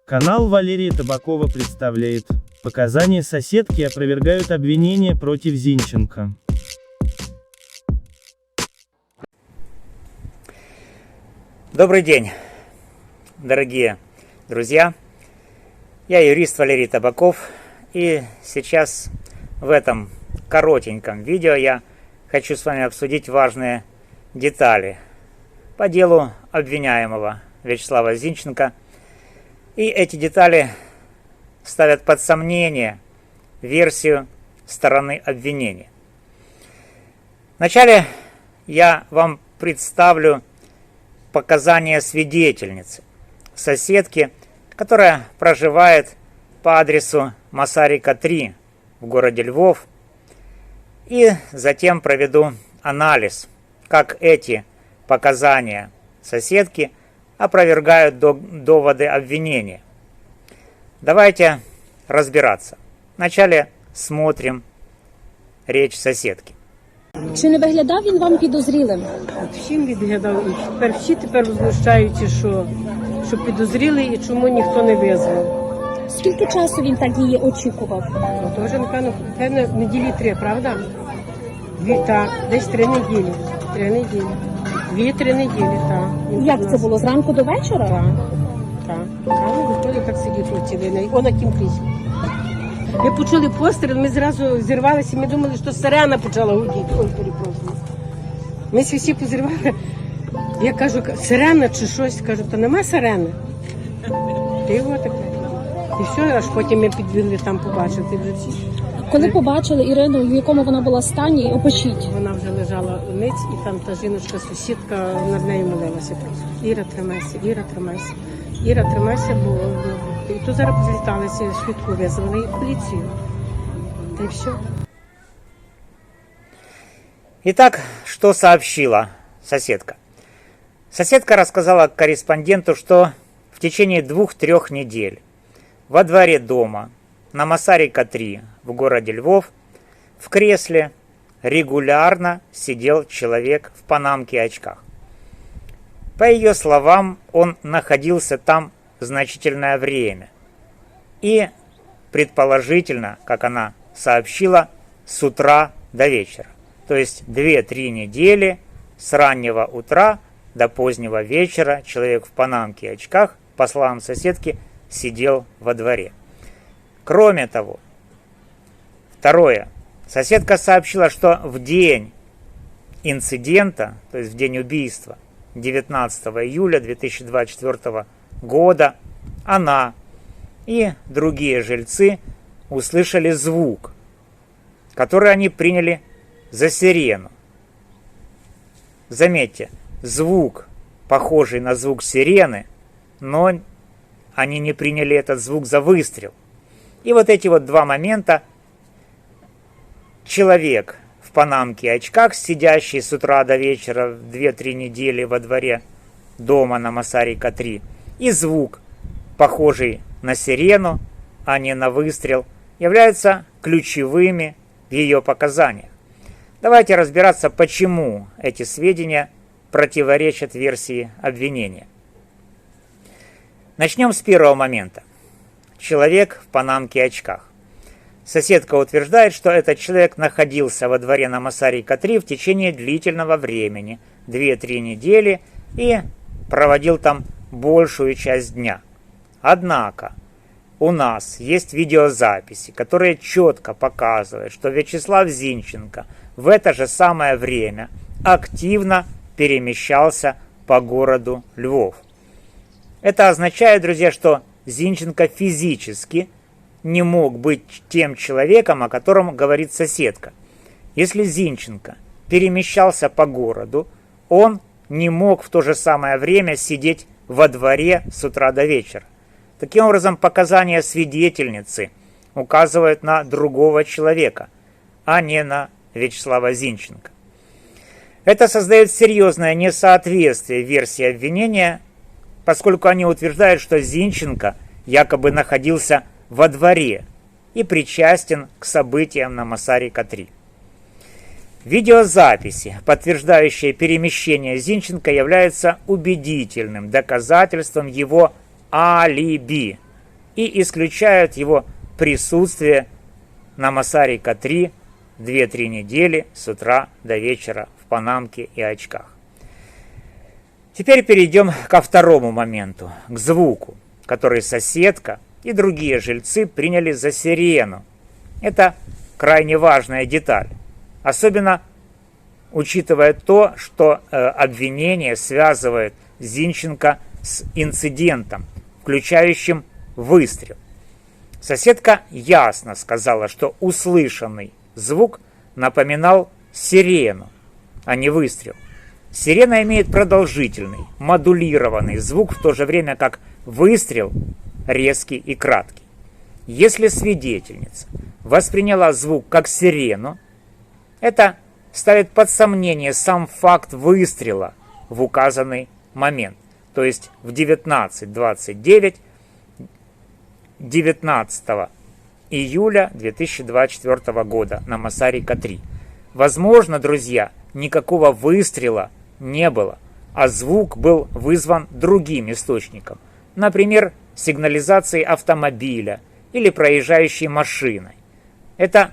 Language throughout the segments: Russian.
Канал Валерия Табакова представляет. Показания соседки опровергают обвинения против Зинченко. Добрый день, дорогие друзья. Я юрист Валерий Табаков, и сейчас в этом коротеньком видео я хочу с вами обсудить важные детали по делу обвиняемого Вячеслава Зинченко. И эти детали ставят под сомнение версию стороны обвинения. Вначале я вам представлю показания свидетельницы, соседки, которая проживает по адресу Масарика 3 в городе Львов, и затем проведу анализ, как эти показания соседки опровергают доводы обвинения. Давайте разбираться. Вначале смотрим речь соседки. Чи не виглядав він вам підозрілим? Всім відглядав. І тепер возмущаються, що підозріли і чому ніхто не визвав. Скільки часу він так її очікував? Ну, то вже, напевно, неділі 3, правда? Десь 3 неділі. 3 неділі. 2-3 неділі, так. Як це було, зранку до вечора? Так. Рано виходить, так сидів оцілий. Он на тім крізь. Ми почули постріл, ми зразу зірвалися, ми думали, що сирена почала гудіти. Ой, перепрошую. Ми всі позірвали. Я кажу, сирена чи щось? Кажу, то нема сирени. Ти його таке. І все, аж потім ми підбігли там побачити вже всі. Коли побачили Ірину, в якому вона була стані, опишіть. Вона вже лежала у ниць, і там та жіночка-сусідка над нею молилася просто. Іра, тримайся, Іра, тримайся. Іра, тримайся, бо і то зараз позліталися, швидко визвали і поліцію. Та й все. Итак, что сообщила соседка? Соседка рассказала корреспонденту, что в течение 2-3 недель во дворе дома на Масарика 3 в городе Львов в кресле регулярно сидел человек в панамке и очках. По ее словам, он находился там значительное время. И, предположительно, как она сообщила, с утра до вечера. То есть 2-3 недели с раннего утра до позднего вечера человек в панамке и очках, по словам соседки, сидел во дворе. Кроме того, второе. Соседка сообщила, что в день инцидента, то есть в день убийства, 19 июля 2024 года, она и другие жильцы услышали звук, который они приняли за сирену. Заметьте, звук, похожий на звук сирены, но они не приняли этот звук за выстрел. И вот эти вот два момента: человек в панамке и очках, сидящий с утра до вечера 2-3 недели во дворе дома на Масарика 3, и звук, похожий на сирену, а не на выстрел, являются ключевыми в ее показаниях. Давайте разбираться, почему эти сведения противоречат версии обвинения. Начнем с первого момента. Человек в панамке и очках. Соседка утверждает, что этот человек находился во дворе на Масарика 3 в течение длительного времени, 2-3 недели, и проводил там большую часть дня. Однако у нас есть видеозаписи, которые четко показывают, что Вячеслав Зинченко в это же самое время активно перемещался по городу Львов. Это означает, друзья, что Зинченко физически не мог быть тем человеком, о котором говорит соседка. Если Зинченко перемещался по городу, он не мог в то же самое время сидеть во дворе с утра до вечера. Таким образом, показания свидетельницы указывают на другого человека, а не на Вячеслава Зинченко. Это создает серьезное несоответствие версии обвинения, поскольку они утверждают, что Зинченко якобы находился во дворе и причастен к событиям на Масарика 3. Видеозаписи, подтверждающие перемещение Зинченко, являются убедительным доказательством его алиби, и исключают его присутствие на Масарика-3 2-3 недели с утра до вечера в панамке и очках. Теперь перейдем ко второму моменту, к звуку, который соседка и другие жильцы приняли за сирену. Это крайне важная деталь, особенно учитывая то, что обвинение связывает Зинченко с инцидентом, включающим выстрел. Соседка ясно сказала, что услышанный звук напоминал сирену, а не выстрел. Сирена имеет продолжительный, модулированный звук, в то же время как выстрел резкий и краткий. Если свидетельница восприняла звук как сирену, это ставит под сомнение сам факт выстрела в указанный момент, то есть в 19:29 19 июля 2024 года на Масарика-3. Возможно, друзья, никакого выстрела не было, а звук был вызван другим источником, например, сигнализацией автомобиля или проезжающей машиной. Это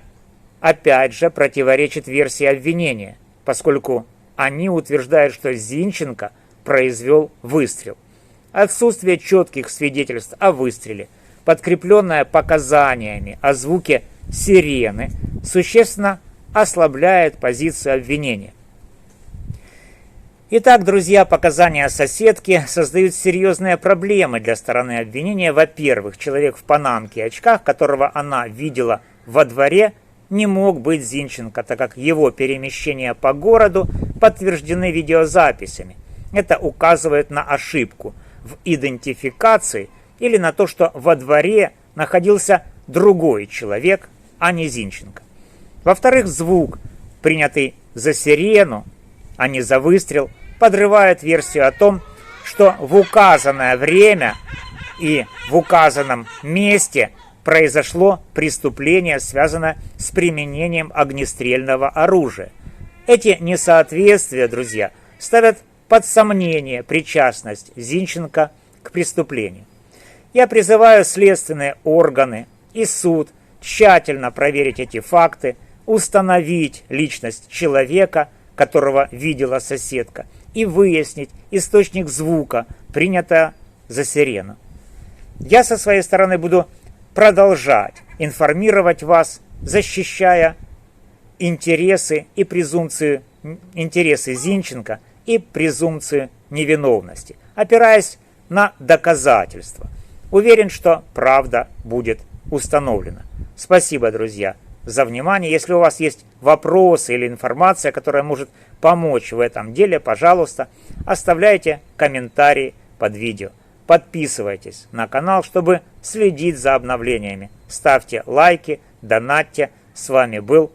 опять же противоречит версии обвинения, поскольку они утверждают, что Зинченко произвел выстрел. Отсутствие четких свидетельств о выстреле, подкрепленное показаниями о звуке сирены, существенно ослабляет позицию обвинения. Итак, друзья, показания соседки создают серьезные проблемы для стороны обвинения. Во-первых, человек в панамке и очках, которого она видела во дворе, не мог быть Зинченко, так как его перемещения по городу подтверждены видеозаписями. Это указывает на ошибку в идентификации или на то, что во дворе находился другой человек, а не Зинченко. Во-вторых, звук, принятый за сирену, а не за выстрел, подрывает версию о том, что в указанное время и в указанном месте произошло преступление, связанное с применением огнестрельного оружия. Эти несоответствия, друзья, ставят под сомнение причастность Зинченко к преступлению. Я призываю следственные органы и суд тщательно проверить эти факты, установить личность человека, которого видела соседка, и выяснить источник звука, принятого за сирену. Я со своей стороны буду продолжать информировать вас, защищая интересы Зинченко и презумпцию невиновности, опираясь на доказательства. Уверен, что правда будет установлена. Спасибо, друзья, за внимание. Если у вас есть вопросы или информация, которая может помочь в этом деле, пожалуйста, оставляйте комментарии под видео. Подписывайтесь на канал, чтобы следить за обновлениями. Ставьте лайки, донатьте. С вами был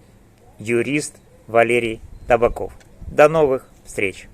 юрист Валерий Табаков. До новых встреч!